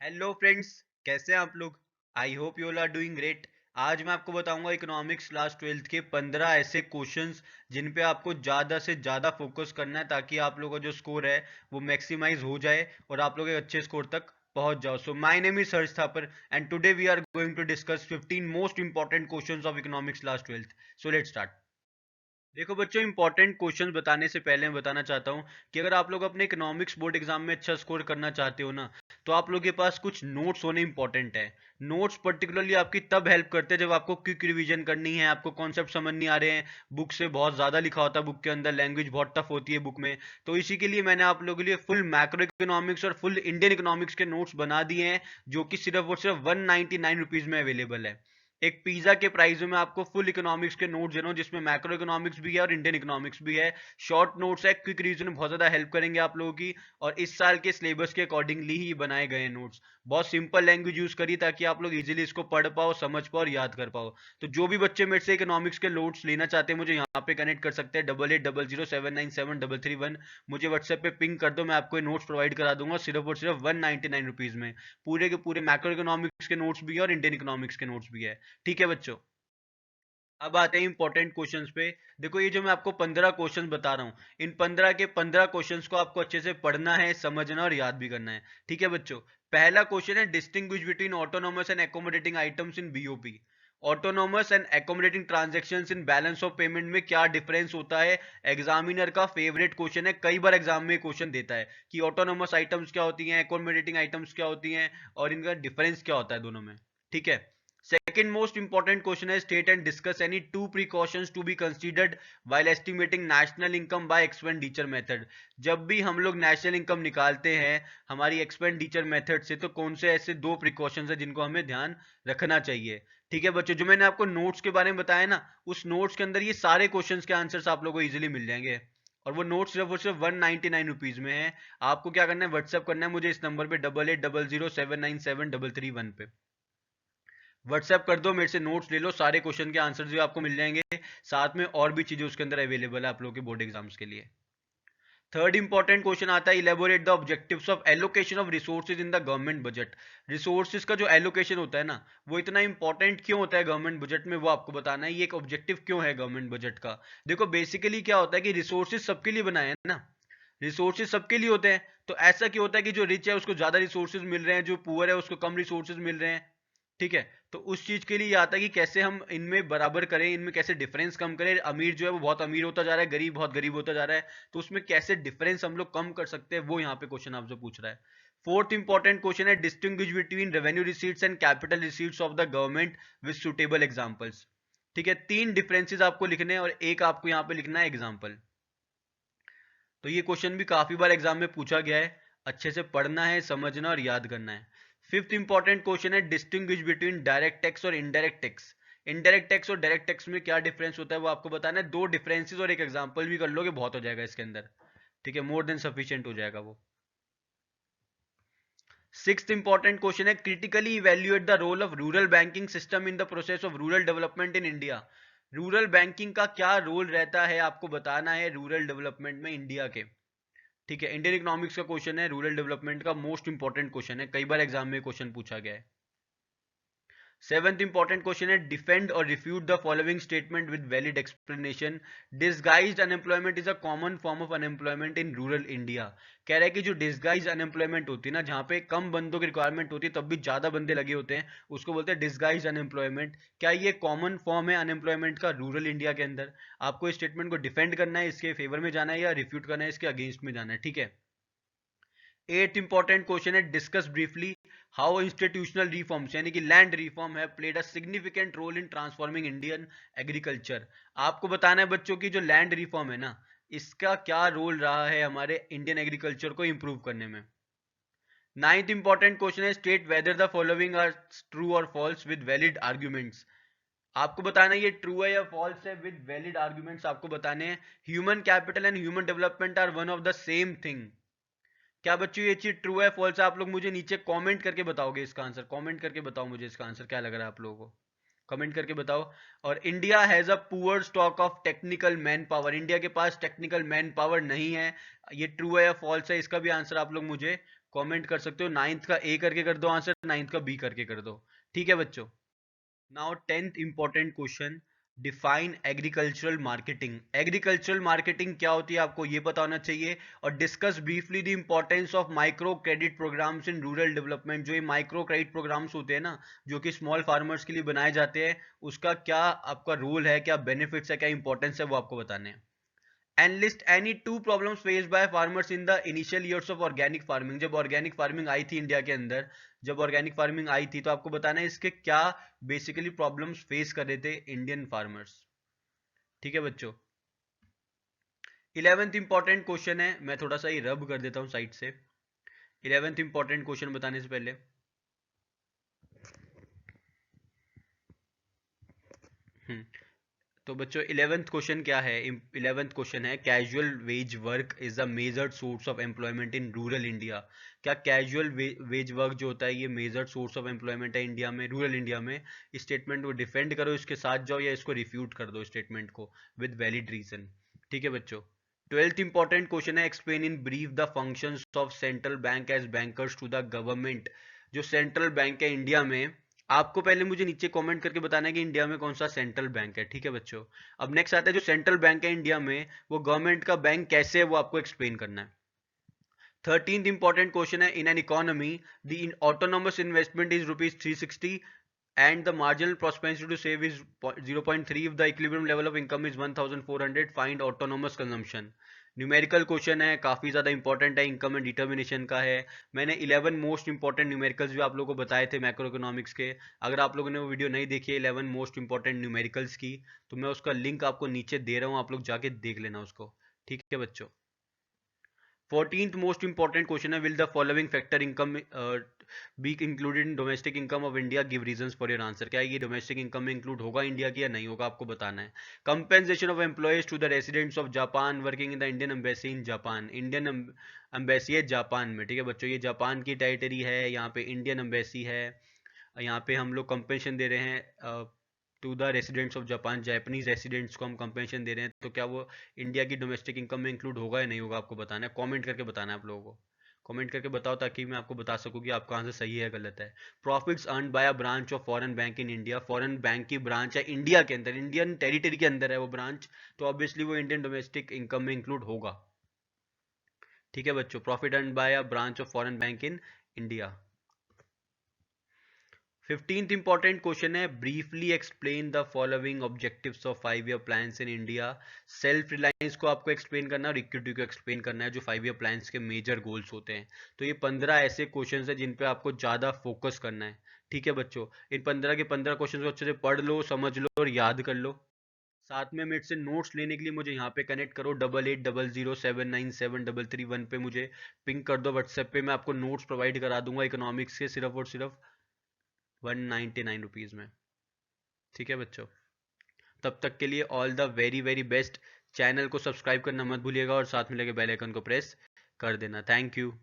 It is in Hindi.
हेलो फ्रेंड्स, कैसे हैं आप लोग। I hope you all are doing great. आज मैं आपको बताऊंगा इकोनॉमिक्स क्लास 12th के 15 ऐसे क्वेश्चंस जिन पे आपको ज़्यादा से ज़्यादा फोकस करना है ताकि आप लोगों का जो स्कोर है वो मैक्सिमाइज हो जाए और आप लोग एक अच्छे स्कोर तक पहुंच जाओ। So my name is Harsh Thapar and today we are going to discuss 15 most important questions of economics class 12th। So let's start. देखो बच्चों, इंपॉर्टेंट क्वेश्चन बताने से पहले मैं बताना चाहता हूँ कि अगर आप लोग अपने इकोनॉमिक्स बोर्ड एग्जाम में अच्छा स्कोर करना चाहते हो ना, तो आप लोग के पास कुछ नोट्स होने इंपॉर्टेंट है। नोट्स पर्टिकुलरली आपकी तब हेल्प करते हैं जब आपको क्विक रिवीजन करनी है, आपको कॉन्सेप्ट समझ नहीं आ रहे हैं, बुक से बहुत ज़्यादा लिखा होता है, बुक के अंदर लैंग्वेज बहुत टफ होती है बुक में। तो इसी के लिए मैंने आप लोगों के लिए फुल मैक्रो इकोनॉमिक्स और फुल इंडियन इकोनॉमिक्स के नोट्स बना दिए हैं, जो कि सिर्फ और सिर्फ 199 रुपीज़ में अवेलेबल है। एक पिज्जा के प्राइस में आपको फुल इकोनॉमिक्स के नोट्स दे रहा हूँ, जिसमें मैक्रो इकोनॉमिक्स भी है और इंडियन इकोनॉमिक्स भी है। शॉर्ट नोट्स है, क्विक रिवीजन में बहुत ज्यादा हेल्प करेंगे आप लोगों की, और इस साल के सिलेबस के अकॉर्डिंगली ही बनाए गए नोट्स। बहुत सिंपल लैंग्वेज यूज करिए ताकि आप लोग इजीली इसको पढ़ पाओ, समझ पाओ और याद कर पाओ। तो जो भी बच्चे मेरे से इकोनॉमिक्स के नोट्स लेना चाहते हैं, मुझे यहाँ पे कनेक्ट कर सकते हैं 8800797331। मुझे व्हाट्सएप पे पिंग कर दो, मैं आपको नोट्स प्रोवाइड करा दूंगा सिर्फ और सिर्फ 199 रुपीज में। पूरे के पूरे मैक्रो इकोनॉमिक्स के नोट्स भी है और इंडियन इकोनॉमिक्स के नोट्स भी है। ठीक है बच्चों, अब आते हैं इंपॉर्टेंट क्वेश्चंस पे। देखो, ये जो मैं आपको 15 क्वेश्चंस बता रहा हूँ, इन 15 के 15 क्वेश्चंस को आपको अच्छे से पढ़ना है, समझना और याद भी करना है। ठीक है बच्चों, पहला क्वेश्चन है distinguish between autonomous and accommodating items in BOP. Autonomous and accommodating transactions in balance of payment में क्या डिफरेंस होता है। एग्जामिनर का फेवरेट क्वेश्चन है, कई बार एग्जाम में क्वेश्चन देता है कि ऑटोनोमस आइटम्स क्या होती हैं, एकोमोडेटिंग आइटम्स क्या होती हैं और इनका डिफरेंस क्या होता है दोनों में। ठीक है। Second most important question is state and discuss any two precautions to be considered while estimating national income by expenditure method। जब भी हम लोग नेशनल इनकम निकालते हैं हमारी एक्सपेंडिचर मेथड से, तो कौन से ऐसे दो प्रिकॉशंस है जिनको हमें ध्यान रखना चाहिए। ठीक है बच्चों, जो मैंने आपको नोट्स के बारे में बताया ना, उस नोट्स के अंदर ये सारे क्वेश्चंस के आंसर्स आप लोगों को इजीली मिल जाएंगे, और वो नोट्स सिर्फ और सिर्फ 199 रुपीज में है। आपको क्या करना है, व्हाट्सएप करना है मुझे इस नंबर पे 8800797331 पे व्हाट्सएप कर दो, मेरे से नोट्स ले लो, सारे क्वेश्चन के आंसर्स भी आपको मिल जाएंगे, साथ में और भी चीजें उसके अंदर अवेलेबल है आप लोगों के बोर्ड एग्जाम्स के लिए। थर्ड इंपॉर्टेंट क्वेश्चन आता है, elaborate the objectives of allocation of resources in the government budget. Resources का जो एलोकेशन होता है ना, वो इतना इंपॉर्टेंट क्यों होता है गवर्नमेंट बजट में, वो आपको बताना है। ये एक ऑब्जेक्टिव क्यों है गवर्नमेंट बजट का। देखो बेसिकली क्या होता है कि रिसोर्सेज सबके लिए बनाए हैं ना, रिसोर्सेज सबके लिए होते हैं। तो ऐसा क्यों होता है कि जो रिच है उसको ज्यादा रिसोर्सेज मिल रहे हैं, जो पुअर है उसको कम रिसोर्सेज मिल रहे हैं। ठीक है। तो उस चीज के लिए ये आता है कि कैसे हम इनमें बराबर करें, इनमें कैसे डिफरेंस कम करें। अमीर जो है वो बहुत अमीर होता जा रहा है, गरीब बहुत गरीब होता जा रहा है, तो उसमें कैसे डिफरेंस हम लोग कम कर सकते हैं, वो यहाँ पे क्वेश्चन आपसे पूछ रहा है। फोर्थ इंपॉर्टेंट क्वेश्चन है distinguish between revenue receipts and capital receipts of the government with suitable examples. ठीक है, तीन डिफरेंसेस आपको लिखने हैं और एक आपको यहाँ पे लिखना है एग्जाम्पल। तो ये क्वेश्चन भी काफी बार एग्जाम में पूछा गया है, अच्छे से पढ़ना है, समझना और याद करना है। फिफ्थ इंपॉर्टेंट क्वेश्चन है डिस्टिंग्विश बिटवीन डायरेक्ट टैक्स और इनडायरेक्ट टैक्स। इनडायरेक्ट टैक्स और डायरेक्ट टैक्स में क्या डिफरेंस होता है वो आपको बताना है। दो डिफरेंसेस और एक एग्जांपल भी कर लोगे बहुत हो जाएगा इसके अंदर। ठीक है, मोर देन सफिशिएंट हो जाएगा वो। सिक्स्थ इंपॉर्टेंट क्वेश्चन है critically evaluate the role of rural banking system in the process of rural development in India. Rural banking का क्या रोल रहता है आपको बताना है रूरल डेवलपमेंट में इंडिया के। ठीक है, इंडियन इकोनॉमिक्स का क्वेश्चन है, रूरल डेवलपमेंट का मोस्ट इंपॉर्टेंट क्वेश्चन है, कई बार एग्जाम में क्वेश्चन पूछा गया है। सेवेंथ इंपॉर्टेंट क्वेश्चन है डिफेंड और refute the following statement with valid explanation. Disguised unemployment is a common form of unemployment in rural India. कह रहा है कि जो डिसगाइज अनएम्प्लॉयमेंट होती है ना, जहां पे कम बंदों की रिक्वायरमेंट होती है तब भी ज्यादा बंदे लगे होते हैं, उसको बोलते हैं डिसगाइज अनएम्प्लॉयमेंट। क्या ये कॉमन फॉर्म है अनएम्प्लॉयमेंट का रूरल इंडिया के अंदर। आपको इस स्टेटमेंट को डिफेंड करना है, इसके फेवर में जाना है या रिफ्यूट करना है, इसके अगेंस्ट में जाना है। ठीक है। एट इंपॉर्टेंट क्वेश्चन है discuss briefly how institutional reforms यानी कि लैंड रिफॉर्म है played a significant role in transforming Indian agriculture. आपको बताना है बच्चों की जो लैंड रिफॉर्म है ना, इसका क्या रोल रहा है हमारे इंडियन एग्रीकल्चर को इंप्रूव करने में। नाइन्थ इंपॉर्टेंट क्वेश्चन है state whether the following are true और फॉल्स विद वैलिड आर्ग्यूमेंट्स। आपको बताना है ये ट्रू है या फॉल्स है विद वैलिड आर्ग्यूमेंट्स आपको बताने हैं। Human capital and human development are one of the same thing. क्या बच्चों ये चीज ट्रू है फॉल्स है, आप लोग मुझे नीचे कमेंट करके बताओगे इसका आंसर। कमेंट करके बताओ मुझे इसका आंसर क्या लग रहा है आप लोगों को, कमेंट करके बताओ। और India has a poor stock of technical man power. India के पास टेक्निकल मैन पावर नहीं है, ये ट्रू है या फॉल्स है, इसका भी आंसर आप लोग मुझे कमेंट कर सकते हो। 9th का ए करके कर दो आंसर, 9th का बी करके कर दो। ठीक है बच्चों। Now 10th important question, define agricultural marketing. Agricultural marketing क्या होती है आपको ये पता होना चाहिए। और discuss briefly the importance of micro credit programs in rural development. जो ये माइक्रो क्रेडिट प्रोग्राम्स होते हैं ना, जो कि स्मॉल फार्मर्स के लिए बनाए जाते हैं, उसका क्या आपका रोल है, क्या बेनिफिट्स है, क्या इंपॉर्टेंस है, वो आपको बताने हैं। And list any two problems faced by farmers in the initial years of organic farming. जब ऑर्गेनिक फार्मिंग आई थी इंडिया के अंदर, जब ऑर्गेनिक फार्मिंग आई थी, तो आपको बताना है इसके क्या बेसिकली प्रॉब्लम्स फेस कर रहे थे इंडियन फार्मर्स। ठीक है बच्चों। 11th इंपॉर्टेंट क्वेश्चन है, मैं थोड़ा सा ही रब कर देता हूं साइड से। 11th इंपॉर्टेंट क्वेश्चन बताने से पहले हम्म तो बच्चों 11th क्वेश्चन क्या है। 11th क्वेश्चन है, casual wage work is the major source of employment in rural India. क्या कैजुअल वेज वर्क जो होता है ये मेजर्ड सोर्स ऑफ एम्प्लॉयमेंट है इंडिया में, रूरल इंडिया में। स्टेटमेंट को डिफेंड करो, इसके साथ जाओ, या इसको रिफ्यूट कर दो स्टेटमेंट को विद वैलिड रीजन। ठीक है बच्चों। 12th इंपॉर्टेंट क्वेश्चन है, explain in brief the functions of central bank as bankers to the government. जो सेंट्रल बैंक है इंडिया में, आपको पहले मुझे नीचे कमेंट करके बताना है कि इंडिया में कौन सा सेंट्रल बैंक है। ठीक है बच्चों। अब नेक्स्ट आता है, जो सेंट्रल बैंक है इंडिया में, वो गवर्नमेंट का बैंक कैसे है, वो आपको एक्सप्लेन करना है। 13th इंपॉर्टेंट क्वेश्चन है, in an economy the autonomous investment is rupees 360 and the marginal propensity to save is 0.3 if the equilibrium level of income is 1400, find autonomous consumption। Numerical question है, काफ़ी ज़्यादा इंपॉर्टेंट है, इनकम एंड डिटर्मिनेशन का है। मैंने 11 मोस्ट इंपॉर्टेंट न्यूमेरिकल्स भी आप लोगों को बताए थे मैक्रो इकोनॉमिक्स के। अगर आप लोगों ने वो वीडियो नहीं देखी है 11 मोस्ट इंपॉर्टेंट न्यूमेरिकल्स की, तो मैं उसका लिंक आपको नीचे दे रहा हूँ, आप लोग जाके देख लेना उसको। ठीक है बच्चों। 14th मोस्ट इंपॉर्टेंट क्वेश्चन है, will the following factor income be included in domestic income of India, give reasons for your answer. क्या ये डोमेस्टिक इनकम में इंक्लूड होगा इंडिया की या नहीं होगा, आपको बताना है। Compensation of employees to the residents of Japan working in the Indian embassy in Japan. Indian embassy है जापान में। ठीक है बच्चों, ये जापान की टेरिटरी है, यहाँ पे इंडियन एम्बेसी है। यहाँ पे हम लोग कंपेंसेशन दे रहे हैं to the residents of Japan, Japanese residents को हम कंपेंसेशन दे रहे हैं। तो क्या वो इंडिया की डोमेस्टिक इनकम में इंक्लूड होगा या नहीं होगा, आपको बताना है। कमेंट करके बताना है आप लोगों को। कमेंट करके बताओ ताकि मैं आपको बता सकूं कि आपका आंसर सही है गलत है। Profits earn by a branch of foreign bank in India. Foreign bank की ब्रांच है इंडिया के अंदर, इंडियन टेरिटरी के अंदर है वो ब्रांच, तो ऑब्वियसली वो इंडियन डोमेस्टिक इनकम में इंक्लूड होगा। ठीक है बच्चों। Profit earn by a branch of foreign bank in India. 15th important question है, briefly explain the following objectives of 5 year plans in India. Self reliance को आपको एक्सप्लेन करना है और इक्विटी को एक्सप्लेन करना है, जो 5 ईयर प्लान्स के मेजर गोल्स होते हैं। तो ये 15 ऐसे क्वेश्चंस हैं जिन पे आपको ज़्यादा फोकस करना है। ठीक है बच्चों। इन 15 के 15 क्वेश्चन को अच्छे से पढ़ लो, समझ लो और याद कर लो। साथ में मेरे से नोट्स लेने के लिए मुझे यहाँ पे कनेक्ट करो, 8800797133 पे मुझे पिंक कर दो व्हाट्सएप पे। मैं आपको नोट्स प्रोवाइड करा दूंगा इकोनॉमिक्स के, सिर्फ और सिर्फ 199 रुपीज़ में। ठीक है बच्चों। तब तक के लिए all the very very best. Channel को सब्सक्राइब करना मत भूलिएगा और साथ में लगे बेल आइकन को प्रेस कर देना। Thank you.